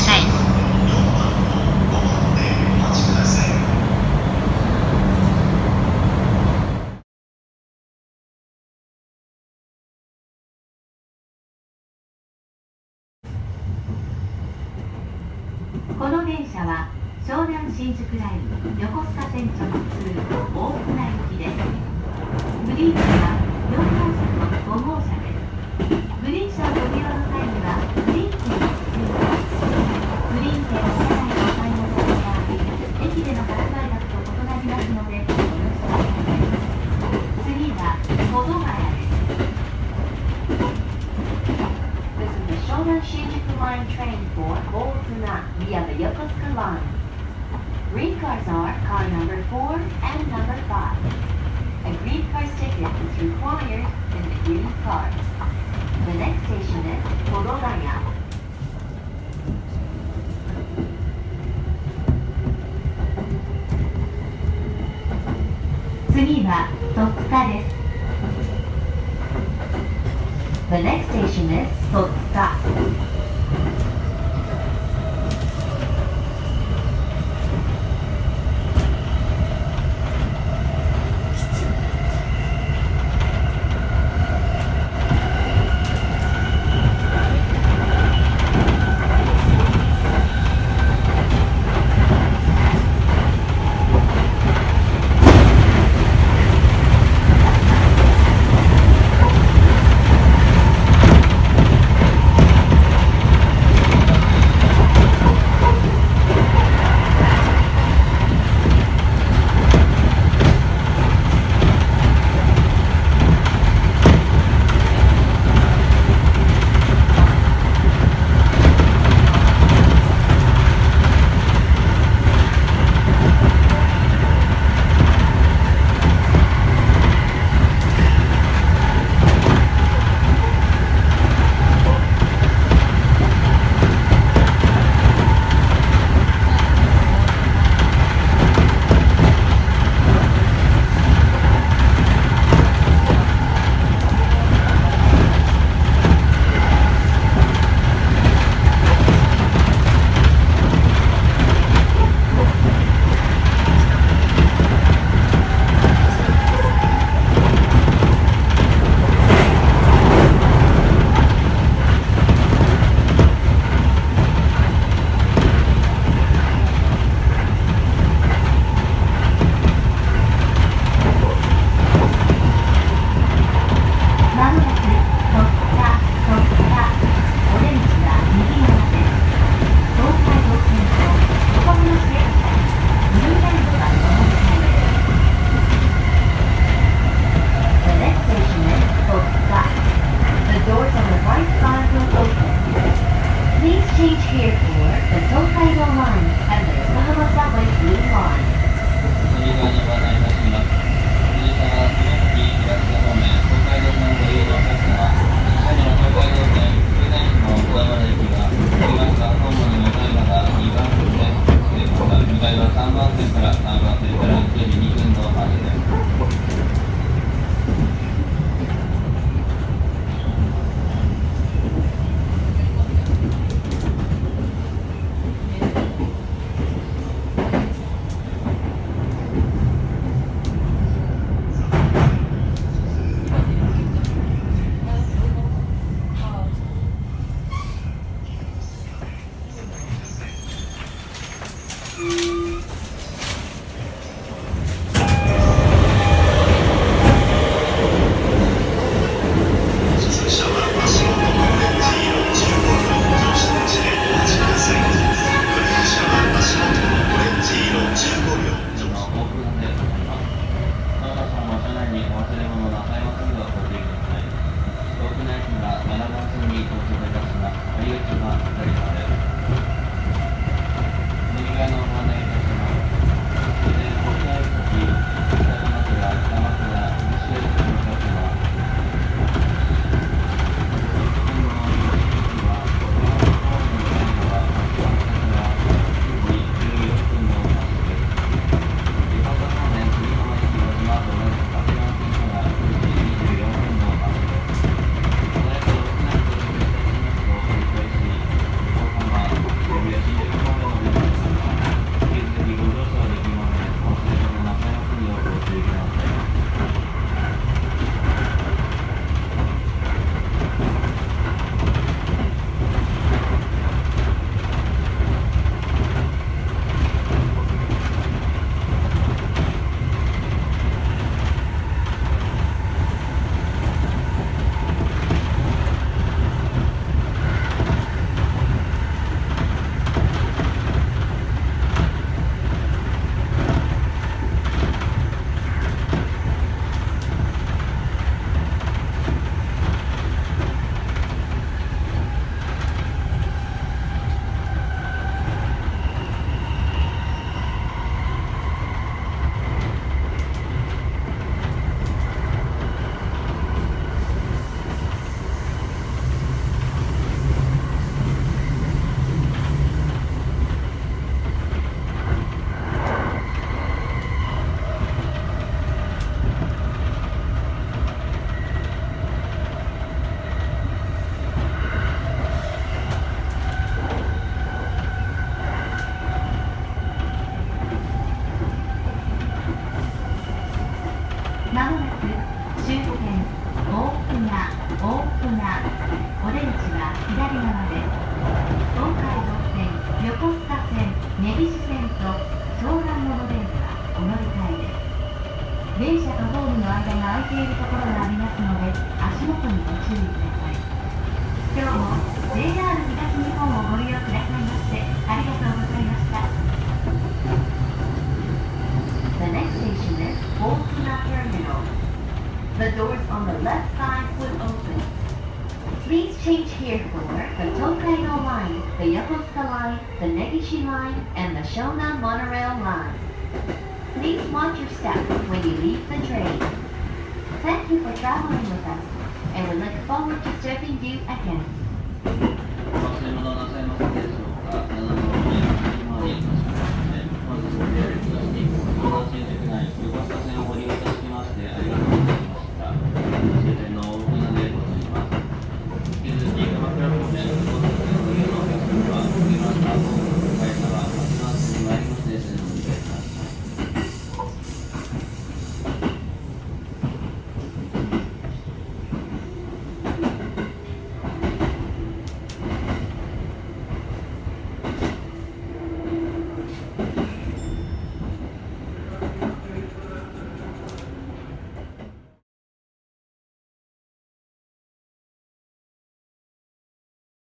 さい。この電車は湘南新宿ライン横須賀線直通大船行きです。グリーン車は4号車と5号車です。グリーン車をご利用の際にはグリーン券を必要です。グリーン券を車内でお買い求めの場合、駅での発売額と異なりますのでよろしくお願いします。次は保土ヶ谷です。This is the Shonan Shinjuku Line train for Ōfuna via the Yokosuka Line. Green cars are car number 4 and number 5. A green car ticket is required in the green car. The next station is Kodogaya.次は戸塚です。The next station is 戸塚。左側です。右側のご案内間が空いているところがありますので、足元にご注意ください。今日も JR 東日本をご利用くださいましてありがとうございました。The next station is Okuna Terminal. The doors on the left side will open. Please change here for the Tokaido Line, the Yokosuka Line, the Negishi Line, and the Shonan Monorail Line. Please watch your step when you leave the train. Thank you for traveling with us, and we look forward to serving you again. お忘れ物なさいませんでしょうか。